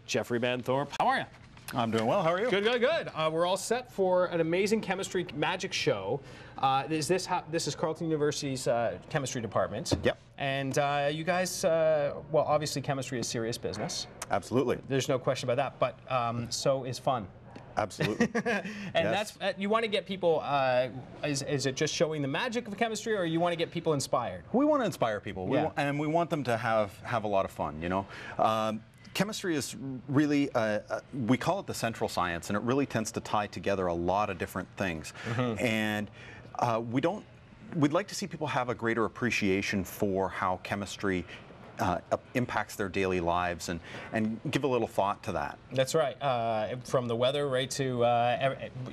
Jeffrey Manthorpe. How are you? I'm doing well. How are you? Good, good, good. We're all set for an amazing chemistry magic show. This is Carleton University's chemistry department. Yep. And you guys, well, obviously chemistry is serious business. Absolutely. There's no question about that. But so is fun. Absolutely. And yes. that's you want to get people. Is it just showing the magic of chemistry, or you want to get people inspired? We want to inspire people, Yeah. and we want them to have a lot of fun. You know, chemistry is really we call it the central science, and it really tends to tie together a lot of different things. Mm-hmm. And we'd like to see people have a greater appreciation for how chemistry impacts their daily lives, and give a little thought to that. That's right. From the weather right to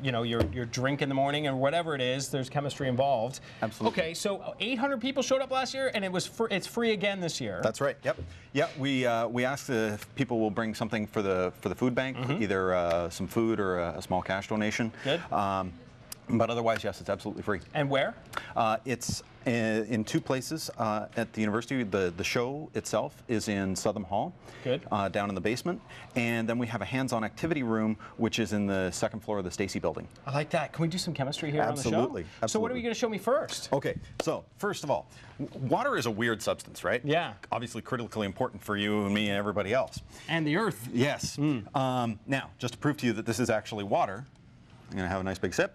you know, your drink in the morning or whatever it is, there's chemistry involved. Absolutely. Okay, so 800 people showed up last year, and it's free again this year. That's right. Yep. Yeah. We asked if people will bring something for the food bank, mm-hmm. either some food or a small cash donation. Good. But otherwise, yes, it's absolutely free. And where? It's in two places at the university. The show itself is in Southern Hall. Good. Down in the basement. And then we have a hands-on activity room, which is in the second floor of the Stacy building. I like that. Can we do some chemistry here Absolutely. on the show? Absolutely. So what are we going to show me first? Okay, so first of all, water is a weird substance, right? Yeah. Obviously critically important for you and me and everybody else. And the earth. Yes. Mm. Now, just to prove to you that this is actually water, I'm going to have a nice big sip.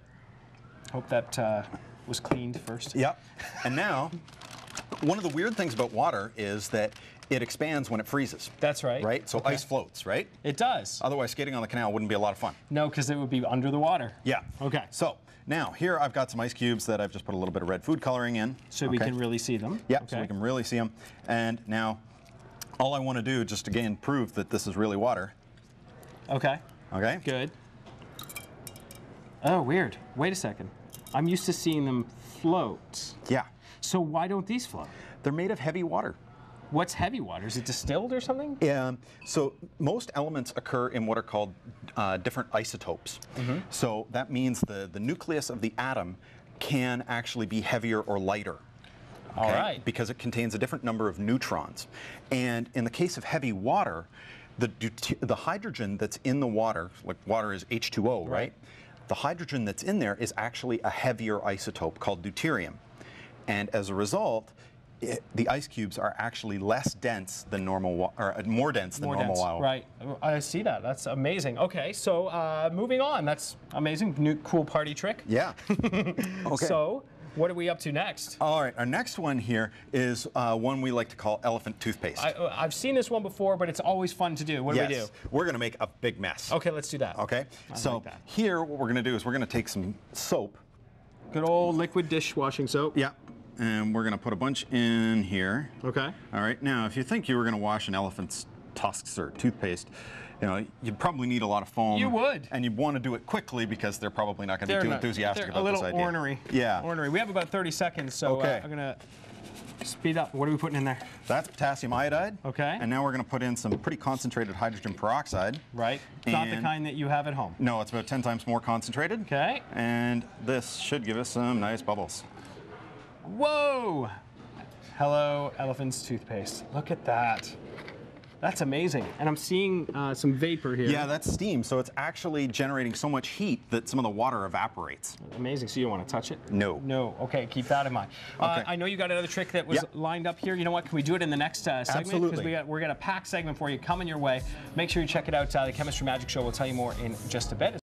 Hope that was cleaned first. Yep. And now, one of the weird things about water is that it expands when it freezes. That's right. Right? So Okay. ice floats, right? It does. Otherwise, skating on the canal wouldn't be a lot of fun. No, because it would be under the water. Yeah. Okay. So now, here I've got some ice cubes that I've just put a little bit of red food coloring in. So we can really see them. Yeah, okay. so we can really see them. And now, all I want to do, just again, prove that this is really water. Okay. Okay? Good. Oh, weird. Wait a second. I'm used to seeing them float. Yeah. So why don't these float? They're made of heavy water. What's heavy water? Is it distilled or something? Yeah. So most elements occur in what are called different isotopes. Mm-hmm. So that means the nucleus of the atom can actually be heavier or lighter. Okay? All right. Because it contains a different number of neutrons. And in the case of heavy water, the hydrogen that's in the water, like water is H2O, right? The hydrogen that's in there is actually a heavier isotope called deuterium. And as a result, the ice cubes are actually less dense than normal, or more dense than normal water. Right. I see that. That's amazing. Okay, so moving on. That's amazing. New cool party trick. Yeah. Okay. So, what are we up to next? All right, our next one here is one we like to call elephant toothpaste. I've seen this one before, but it's always fun to do. What do we do? We're going to make a big mess. Okay, let's do that. Okay, so like that. here what we're going to do is we're going to take some soap. Good old liquid dishwashing soap. Yeah, and we're going to put a bunch in here. Okay. All right, now if you think you were going to wash an elephant's tusks or toothpaste, you know, you'd probably need a lot of foam. You would. And you'd want to do it quickly because they're probably not going to be too enthusiastic about this idea. They're a little ornery. Yeah. Ornery. We have about 30 seconds, so Okay. I'm going to speed up. What are we putting in there? That's potassium iodide. Okay. And now we're going to put in some pretty concentrated hydrogen peroxide. Right. Not the kind that you have at home. No, it's about 10 times more concentrated. Okay. And this should give us some nice bubbles. Whoa! Hello, elephant's toothpaste. Look at that. That's amazing. And I'm seeing some vapor here. Yeah, that's steam. So it's actually generating so much heat that some of the water evaporates. Amazing. So you don't want to touch it? No. No. Okay, keep that in mind. Okay. I know you got another trick that was lined up here. You know what? Can we do it in the next segment? Absolutely. Because we're got a packed segment for you coming your way. Make sure you check it out. The Chemistry Magic Show will tell you more in just a bit.